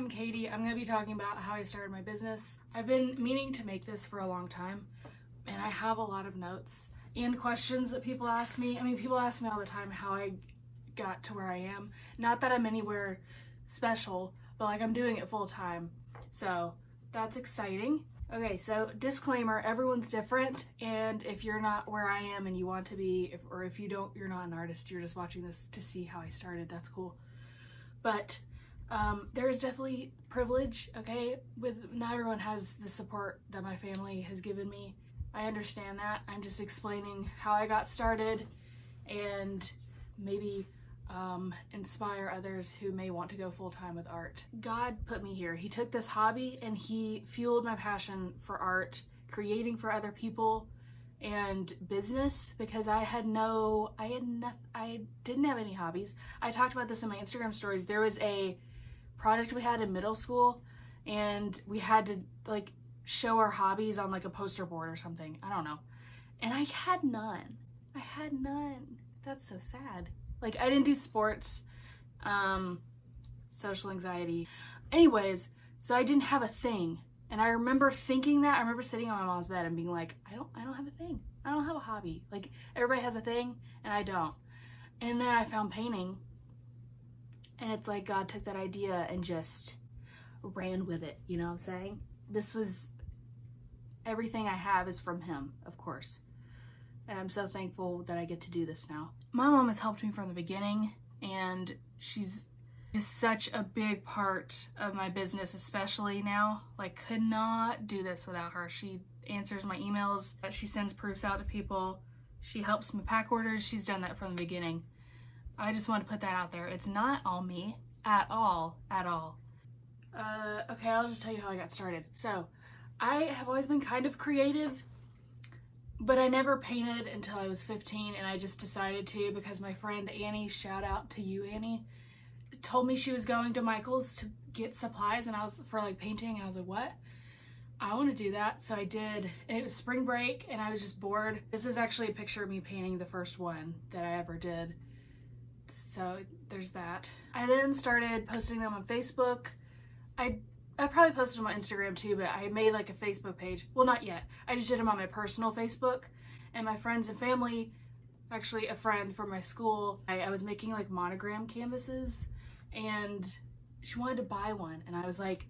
I'm Katie. I'm going to be talking about how I started my business. I've been meaning to make this for a long time, and I have a lot of notes and questions that people ask me. I mean, people ask me all the time how I got to where I am. Not that I'm anywhere special, but like I'm doing it full time. So that's exciting. Okay, so disclaimer, everyone's different, and if you're not where I am and you want to be, or if you don't, you're not an artist, you're just watching this to see how I started, that's cool. But there is definitely privilege, okay? Not everyone has the support that my family has given me. I understand that. I'm just explaining how I got started and maybe inspire others who may want to go full-time with art. God put me here. He took this hobby and he fueled my passion for art, creating for other people, and business, because I didn't have any hobbies. I talked about this in my Instagram stories. There was a project we had in middle school and we had to like show our hobbies on like a poster board or something. I don't know. And I had none. That's so sad. Like, I didn't do sports, social anxiety. Anyways, so I didn't have a thing. And I remember thinking that. I remember sitting on my mom's bed and being like, I don't have a thing. I don't have a hobby. Like, everybody has a thing and I don't. And then I found painting. And it's like God took that idea and just ran with it. You know what I'm saying? Everything I have is from him, of course. And I'm so thankful that I get to do this now. My mom has helped me from the beginning, and she's just such a big part of my business, especially now. Like, could not do this without her. She answers my emails, she sends proofs out to people, she helps me pack orders. She's done that from the beginning. I just want to put that out there. It's not all me at all. Okay, I'll just tell you how I got started. So I have always been kind of creative, but I never painted until I was 15, and I just decided to because my friend Annie, shout out to you, Annie, told me she was going to Michael's to get supplies, and I was for like painting, and I was like, what? I want to do that. So I did, and it was spring break, and I was just bored. This is actually a picture of me painting the first one that I ever did. So there's that. I then started posting them on Facebook. I probably posted them on Instagram too, but I made like a Facebook page. Well, not yet. I just did them on my personal Facebook, and my friends and family, actually a friend from my school, I was making like monogram canvases, and she wanted to buy one, and I was like,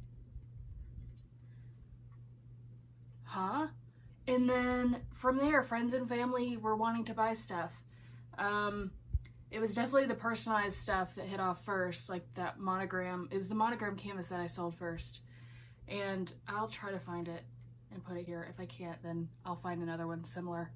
huh? And then from there, friends and family were wanting to buy stuff. It was definitely the personalized stuff that hit off first, like that monogram. It was the monogram canvas that I sold first. And I'll try to find it and put it here. If I can't, then I'll find another one similar.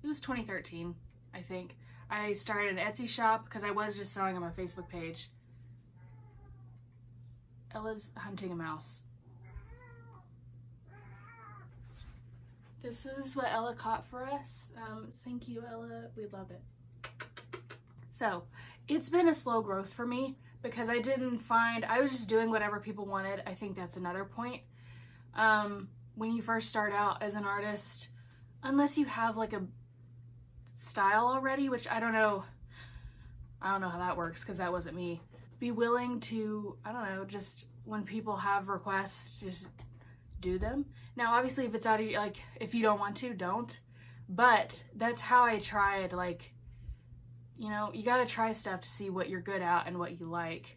It was 2013, I think. I started an Etsy shop because I was just selling on my Facebook page. Ella's hunting a mouse. This is what Ella caught for us. Thank you, Ella. We love it. So, it's been a slow growth for me because I was just doing whatever people wanted. I think that's another point. When you first start out as an artist, unless you have like a style already, which I don't know how that works because that wasn't me. Be willing to, I don't know, just when people have requests, just do them. Now, obviously, if it's out of your, like, if you don't want to, don't. But that's how I tried, like, you know, you gotta try stuff to see what you're good at and what you like.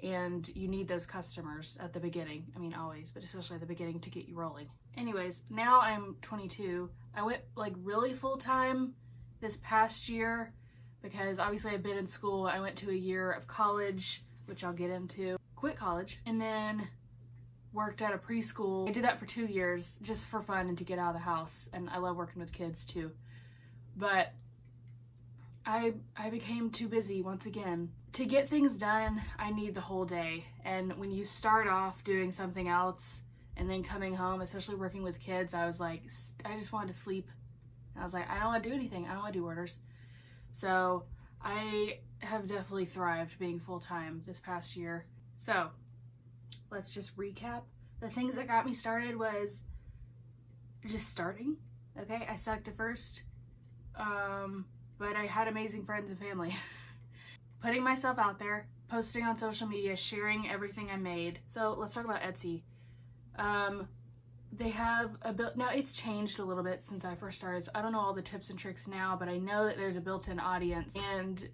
And you need those customers at the beginning. I mean, always, but especially at the beginning to get you rolling. Anyways, now I'm 22. I went, like, really full-time this past year because obviously I've been in school. I went to a year of college, which I'll get into. Quit college, and then worked at a preschool. I did that for 2 years just for fun and to get out of the house, and I love working with kids too. But I became too busy once again. To get things done, I need the whole day, and when you start off doing something else and then coming home, especially working with kids, I was like, I just wanted to sleep. And I was like, I don't want to do anything. I don't want to do orders. So I have definitely thrived being full-time this past year. So let's just recap. The things that got me started was just starting. Okay, I sucked at first, but I had amazing friends and family. Putting myself out there, posting on social media, sharing everything I made. So let's talk about Etsy. They have now it's changed a little bit since I first started, so I don't know all the tips and tricks now, but I know that there's a built-in audience. And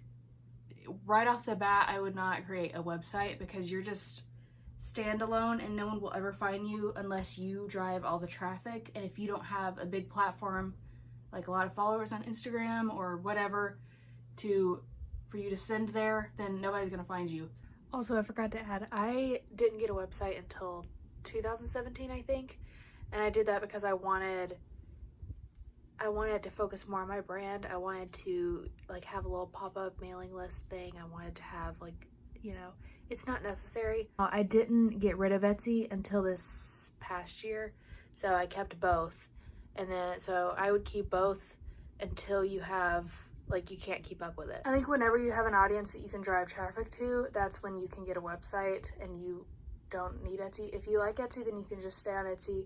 right off the bat, I would not create a website because you're just standalone and no one will ever find you unless you drive all the traffic. And if you don't have a big platform, like a lot of followers on Instagram or whatever, for you to send there, then nobody's gonna find you. Also, I forgot to add, I didn't get a website until 2017, I think. And I did that because I wanted to focus more on my brand. I wanted to like have a little pop-up mailing list thing. I wanted to have like, you know, it's not necessary. I didn't get rid of Etsy until this past year, so I kept both. And then, so I would keep both until you have, like, you can't keep up with it. I think whenever you have an audience that you can drive traffic to, that's when you can get a website and you don't need Etsy. If you like Etsy, then you can just stay on Etsy,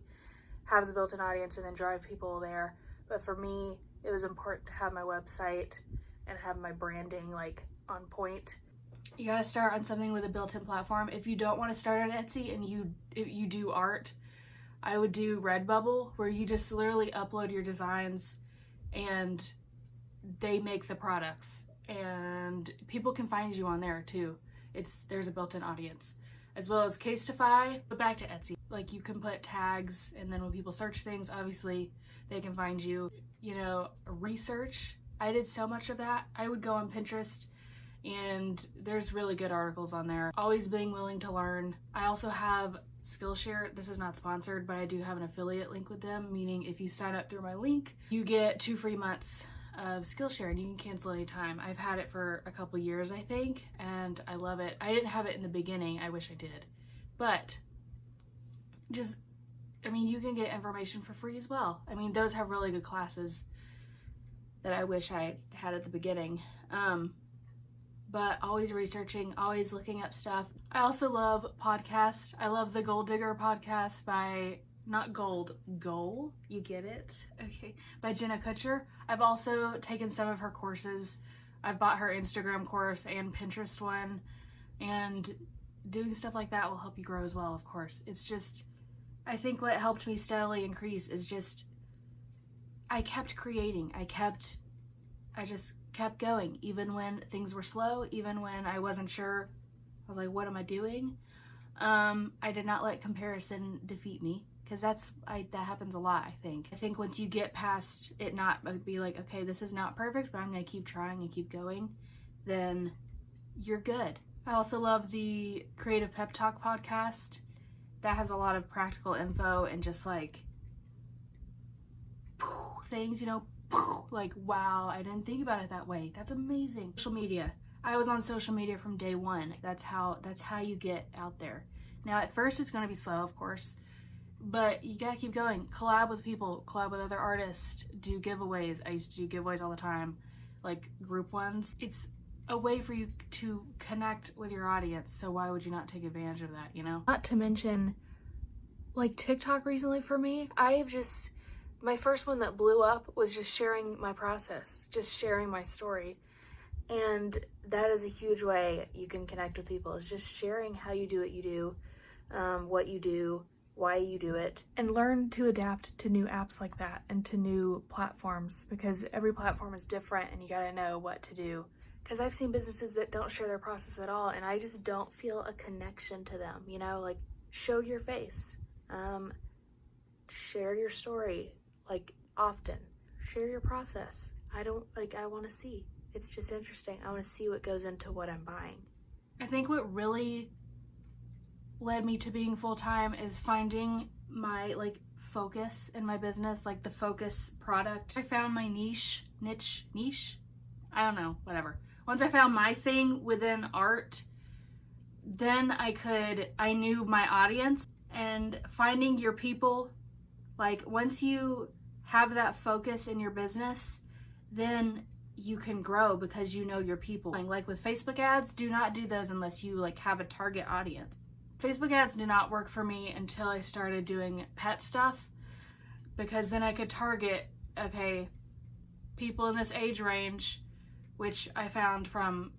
have the built-in audience, and then drive people there. But for me, it was important to have my website and have my branding like on point. You gotta start on something with a built-in platform. If you don't want to start on Etsy and you do art, I would do Redbubble, where you just literally upload your designs and they make the products, and people can find you on there too. There's a built-in audience, as well as Casetify. But back to Etsy, like you can put tags, and then when people search things, obviously they can find you. You know, research. I did so much of that. I would go on Pinterest, and there's really good articles on there. Always being willing to learn. I also have Skillshare. This is not sponsored, but I do have an affiliate link with them, meaning if you sign up through my link, you get 2 free months of Skillshare, and you can cancel anytime. I've had it for a couple years, I think, and I love it. I didn't have it in the beginning. I wish I did. But just, I mean, you can get information for free as well. I mean, those have really good classes that I wish I had at the beginning. But always researching, always looking up stuff. I also love podcasts. I love the Gold Digger podcast by, not Gold, Goal, you get it? Okay, by Jenna Kutcher. I've also taken some of her courses. I've bought her Instagram course and Pinterest one, and doing stuff like that will help you grow as well, of course. It's just, I think what helped me steadily increase is just, I kept creating. I just kept going, even when things were slow, even when I wasn't sure. I was like, what am I doing? I did not let comparison defeat me, because that happens a lot, I think. I think once you get past it, not be like, okay, this is not perfect, but I'm gonna keep trying and keep going, then you're good. I also love the Creative Pep Talk podcast. That has a lot of practical info and just like things, you know, like, wow, I didn't think about it that way. That's amazing. Social media. I was on social media from day one. That's how you get out there. Now, at first, it's going to be slow, of course, but you got to keep going. Collab with people, collab with other artists, do giveaways. I used to do giveaways all the time, like group ones. It's a way for you to connect with your audience, so why would you not take advantage of that, you know? Not to mention, like, TikTok recently for me, my first one that blew up was just sharing my process, just sharing my story. And that is a huge way you can connect with people, is just sharing how you do what you do, what you do, why you do it, and learn to adapt to new apps like that and to new platforms, because every platform is different and you gotta know what to do. Because I've seen businesses that don't share their process at all, and I just don't feel a connection to them, you know, like, show your face, share your story, like, often, share your process. I want to see. It's just interesting. I want to see what goes into what I'm buying. I think what really led me to being full-time is finding my, like, focus in my business, like the focus product. I found my niche? I don't know, whatever. Once I found my thing within art, then I knew my audience, and finding your people, like, once you have that focus in your business, then you can grow because you know your people. Like with Facebook ads, do not do those unless you like have a target audience. Facebook ads did not work for me until I started doing pet stuff, because then I could target okay, people in this age range, which I found from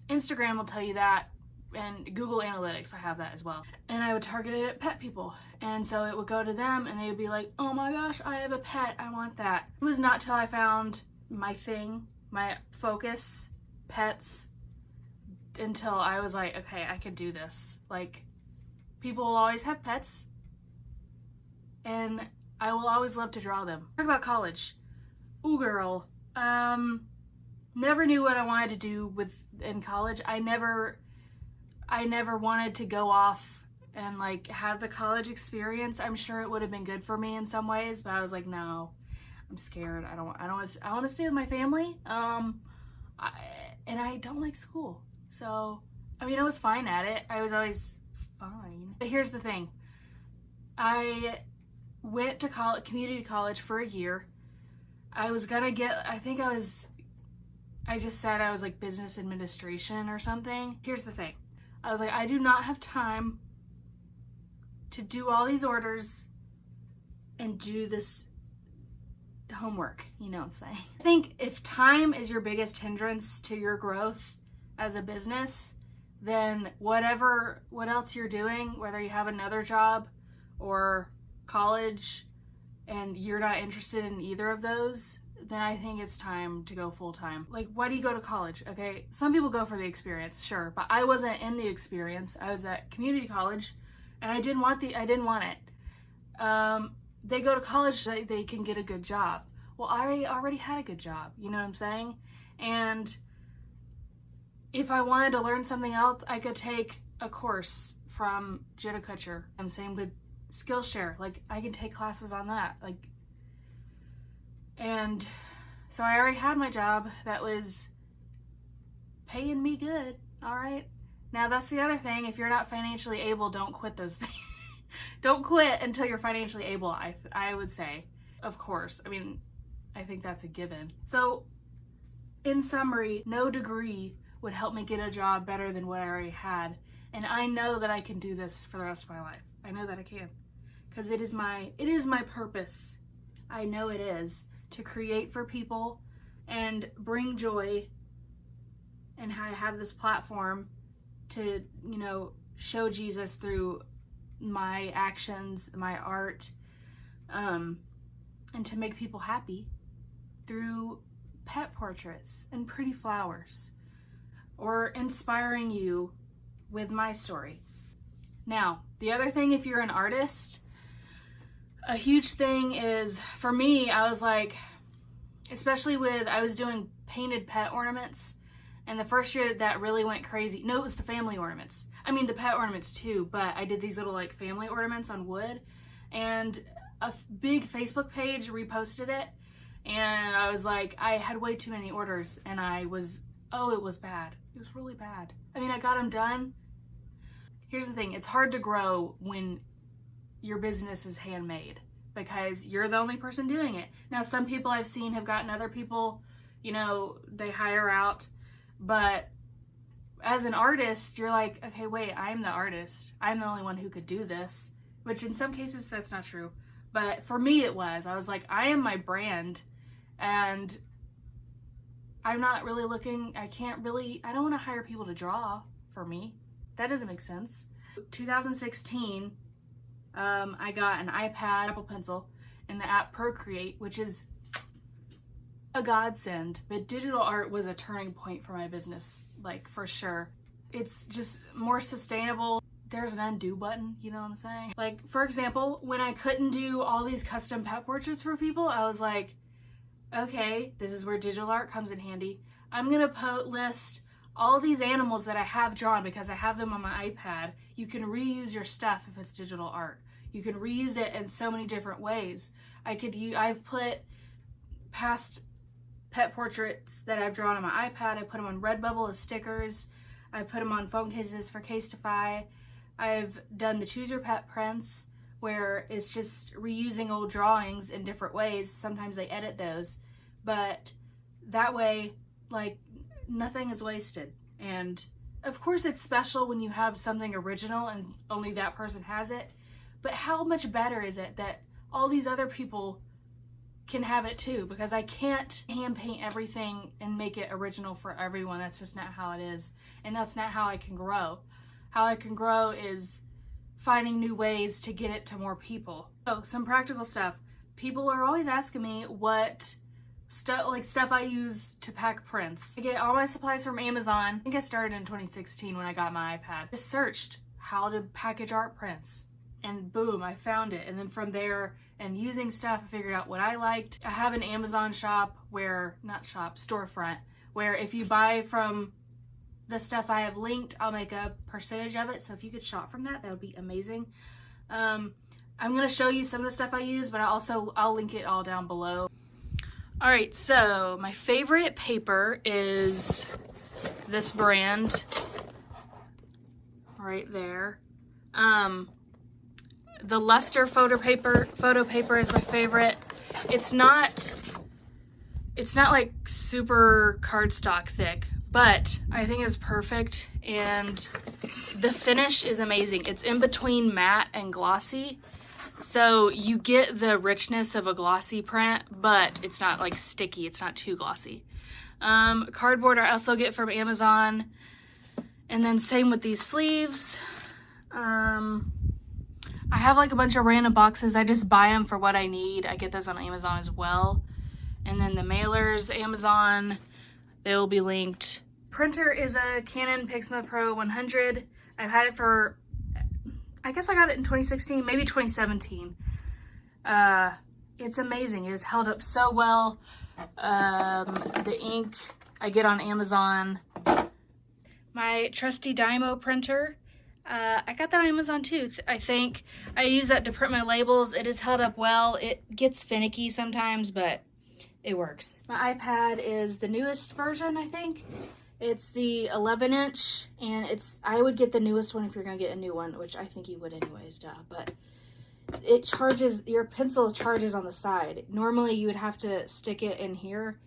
Instagram will tell you that, and Google Analytics, I have that as well. And I would target it at pet people. And so it would go to them and they would be like, oh my gosh, I have a pet, I want that. It was not till I found my thing, my focus, pets, until I was like, okay, I could do this. Like, people will always have pets, and I will always love to draw them. Talk about college. Ooh, girl. Never knew what I wanted to do in college. I never wanted to go off and like have the college experience. I'm sure it would have been good for me in some ways, but I was like, no, I'm scared. I want to stay with my family. And I don't like school. So, I mean, I was fine at it. I was always fine. But here's the thing. I went to community college for a year. I just said I was like business administration or something. Here's the thing. I was like, I do not have time to do all these orders and do this homework, you know what I'm saying? I think if time is your biggest hindrance to your growth as a business, then what else you're doing, whether you have another job or college and you're not interested in either of those, then I think it's time to go full-time. Like, why do you go to college? Okay, some people go for the experience, sure, but I wasn't in the experience. I was at community college and I didn't want it. They go to college so they can get a good job. Well, I already had a good job, you know what I'm saying? And if I wanted to learn something else, I could take a course from Jenna Kutcher. And same with Skillshare. Like, I can take classes on that. Like, and so I already had my job that was paying me good. All right. Now that's the other thing. If you're not financially able, don't quit those things. Don't quit until you're financially able, I would say. Of course. I mean, I think that's a given. So in summary, no degree would help me get a job better than what I already had. And I know that I can do this for the rest of my life. I know that I can. Because it is my purpose. I know it is. To create for people and bring joy, and I have this platform to, you know, show Jesus through my actions, my art, and to make people happy through pet portraits and pretty flowers, or inspiring you with my story. Now, the other thing, if you're an artist, a huge thing is, for me, I was like, especially I was doing painted pet ornaments, and the first year that really went crazy. No, it was the family ornaments. I mean, the pet ornaments too, but I did these little like family ornaments on wood, and a big Facebook page reposted it, and I was like, I had way too many orders, and it was bad. It was really bad. I mean, I got them done. Here's the thing, it's hard to grow when your business is handmade because you're the only person doing it. Now, some people I've seen have gotten other people, you know, they hire out, but as an artist, you're like, okay, wait, I'm the artist. I'm the only one who could do this, which in some cases that's not true. But for me, it was. I was like, I am my brand, and I'm not really looking, I don't want to hire people to draw for me. That doesn't make sense. 2016, I got an iPad, Apple Pencil, and the app Procreate, which is a godsend. But digital art was a turning point for my business, like, for sure. It's just more sustainable. There's an undo button, you know what I'm saying? Like, for example, when I couldn't do all these custom pet portraits for people, I was like, okay, this is where digital art comes in handy. I'm gonna list all these animals that I have drawn because I have them on my iPad. You can reuse your stuff if it's digital art. You can reuse it in so many different ways. I've put past pet portraits that I've drawn on my iPad. I put them on Redbubble as stickers. I put them on phone cases for Casetify. I've done the Choose Your Pet prints where it's just reusing old drawings in different ways. Sometimes they edit those, but that way, like, nothing is wasted. And of course it's special when you have something original and only that person has it, but how much better is it that all these other people can have it too, because I can't hand paint everything and make it original for everyone. That's just not how it is. And that's not how I can grow. How I can grow is finding new ways to get it to more people. So some practical stuff. People are always asking me what stuff I use to pack prints. I get all my supplies from Amazon. I think I started in 2016 when I got my iPad. Just searched how to package art prints, and boom, I found it. And then from there, and using stuff, I figured out what I liked. I have an Amazon storefront, where if you buy from the stuff I have linked, I'll make a percentage of it. So if you could shop from that would be amazing. I'm gonna show you some of the stuff I use, but I'll link it all down below. All right, so my favorite paper is this brand right there. The Luster photo paper is my favorite. It's not like super cardstock thick, but I think it's perfect, and the finish is amazing. It's in between matte and glossy, so you get the richness of a glossy print, but it's not like sticky. It's not too glossy. Cardboard I also get from Amazon, and then same with these sleeves. I have like a bunch of random boxes. I just buy them for what I need. I get those on Amazon as well. And then the mailers, Amazon, they will be linked. Printer is a Canon Pixma Pro 100. I've had it for, I guess I got it in 2016, maybe 2017. It's amazing. It has held up so well. The ink I get on Amazon. My trusty Dymo printer, I got that on Amazon too. I think I use that to print my labels. It has held up well. It gets finicky sometimes, but it works. My iPad is the newest version, I think. It's the 11-inch, and I would get the newest one if you're gonna get a new one, which I think you would anyways, duh. But it charges, your pencil charges on the side. Normally you would have to stick it in here,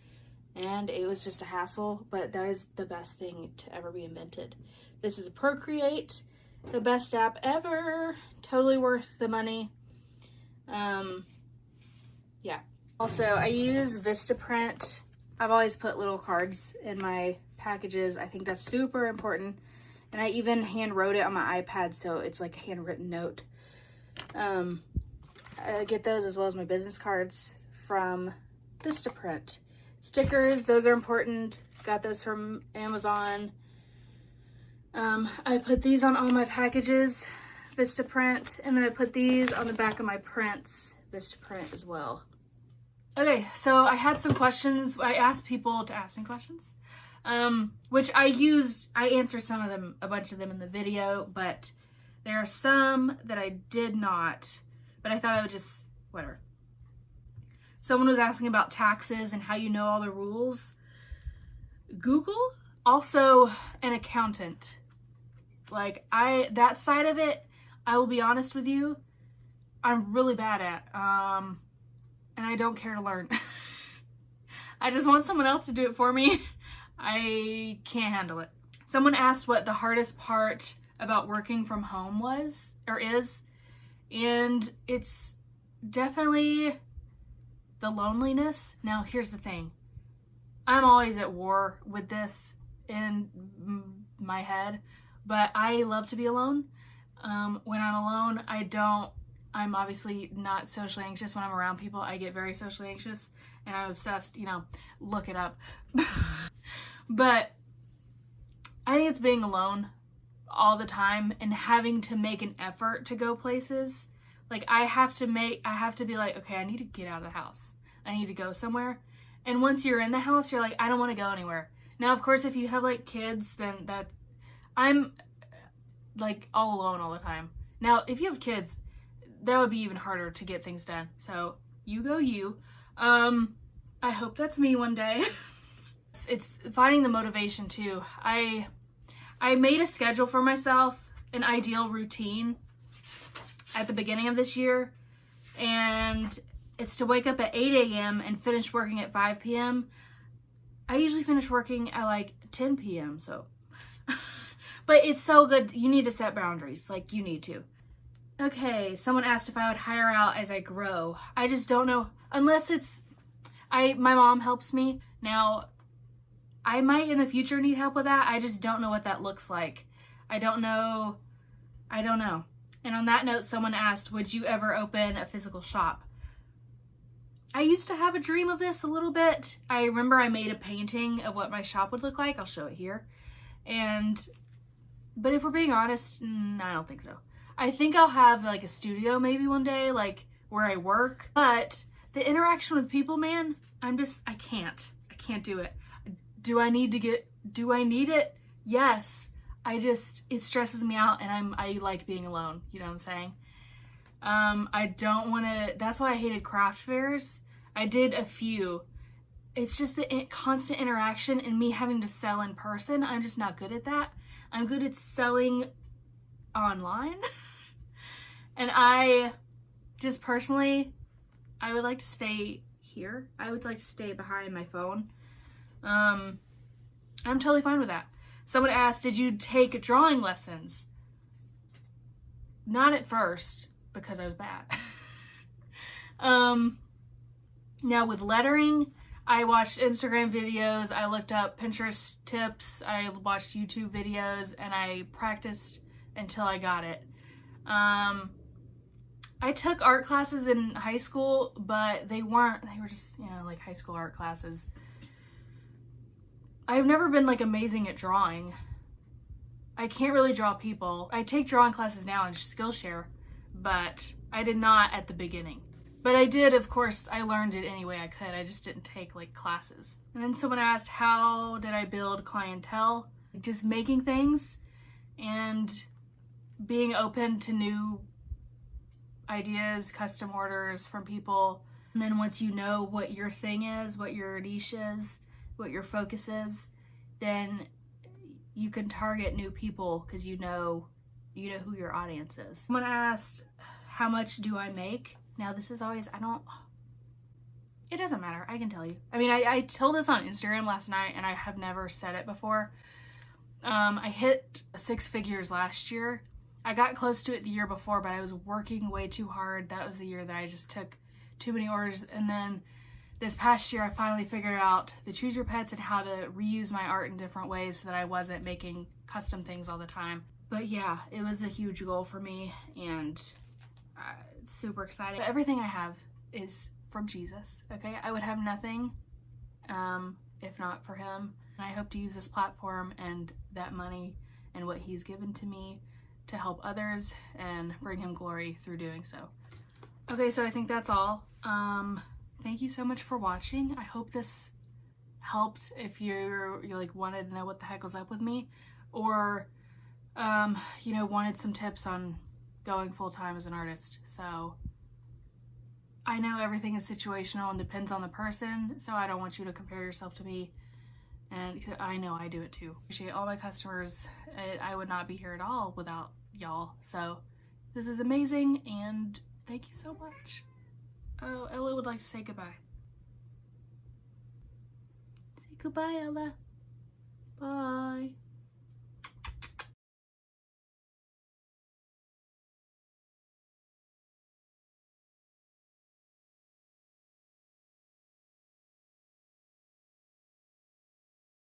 and it was just a hassle, but that is the best thing to ever be invented. This is a Procreate, the best app ever. Totally worth the money. Yeah. Also, I use Vistaprint. I've always put little cards in my packages. I think that's super important. And I even hand wrote it on my iPad, so it's like a handwritten note. I get those as well as my business cards from Vistaprint. Stickers, those are important. Got those from Amazon. I put these on all my packages, Vistaprint, and then I put these on the back of my prints, Vistaprint as well. Okay, so I had some questions. I asked people to ask me questions, which I answered some of them, a bunch of them in the video, but there are some that I did not, but I thought I would just, whatever. Someone was asking about taxes and how you know all the rules. Google, also an accountant. Like, that side of it, I will be honest with you, I'm really bad at, and I don't care to learn. I just want someone else to do it for me. I can't handle it. Someone asked what the hardest part about working from home was, or is, and it's definitely the loneliness. Now, here's the thing. I'm always at war with this in my head, but I love to be alone. When I'm alone, I'm obviously not socially anxious. When I'm around people, I get very socially anxious, and I'm obsessed, look it up. But I think it's being alone all the time and having to make an effort to go places. Like, I have to be like, okay, I need to get out of the house. I need to go somewhere. And once you're in the house, you're like, I don't want to go anywhere. Now, of course, if you have like kids, then I'm like all alone all the time. Now, if you have kids, that would be even harder to get things done. So you go you. I hope that's me one day. It's finding the motivation too. I made a schedule for myself, an ideal routine at the beginning of this year, and it's to wake up at 8 a.m. and finish working at 5 p.m. I usually finish working at like 10 p.m. so but it's so good. You need to set boundaries. Like, you need to. Okay, someone asked if I would hire out as I grow. I just don't know, unless it's My mom helps me. Now, I might in the future need help with that. I just don't know what that looks like. I don't know. And on that note, someone asked, would you ever open a physical shop? I used to have a dream of this a little bit. I remember I made a painting of what my shop would look like. I'll show it here. But if we're being honest, I don't think so. I think I'll have like a studio maybe one day, like where I work. But the interaction with people, man, I can't do it. Do I need it? Yes. It stresses me out, and I like being alone. You know what I'm saying? I don't want to, that's why I hated craft fairs. I did a few. It's just the constant interaction and me having to sell in person. I'm just not good at that. I'm good at selling online. And I just personally, I would like to stay here. I would like to stay behind my phone. I'm totally fine with that. Someone asked, did you take drawing lessons? Not at first, because I was bad. Now with lettering, I watched Instagram videos, I looked up Pinterest tips, I watched YouTube videos, and I practiced until I got it. I took art classes in high school, but they were just, like high school art classes. I've never been like amazing at drawing. I can't really draw people. I take drawing classes now on Skillshare, but I did not at the beginning. But I did, of course, I learned it any way I could. I just didn't take like classes. And then someone asked, how did I build clientele? Just making things and being open to new ideas, custom orders from people. And then once you know what your thing is, what your niche is, what your focus is, then you can target new people because you know who your audience is. Someone asked, how much do I make? Now this is always, it doesn't matter, I can tell you. I mean, I told this on Instagram last night and I have never said it before. I hit 6 figures last year. I got close to it the year before, but I was working way too hard. That was the year that I just took too many orders. And then this past year, I finally figured out the Choose Your Pets and how to reuse my art in different ways so that I wasn't making custom things all the time. But yeah, it was a huge goal for me, and it's super exciting. But everything I have is from Jesus, okay? I would have nothing if not for him. And I hope to use this platform and that money and what he's given to me to help others and bring him glory through doing so. Okay, so I think that's all. Thank you so much for watching. I hope this helped if you like wanted to know what the heck was up with me, or wanted some tips on going full-time as an artist. So I know everything is situational and depends on the person, so I don't want you to compare yourself to me, and I know I do it too. Appreciate all my customers. I would not be here at all without y'all, so this is amazing, and thank you so much. Oh, Ella would like to say goodbye. Say goodbye, Ella. Bye.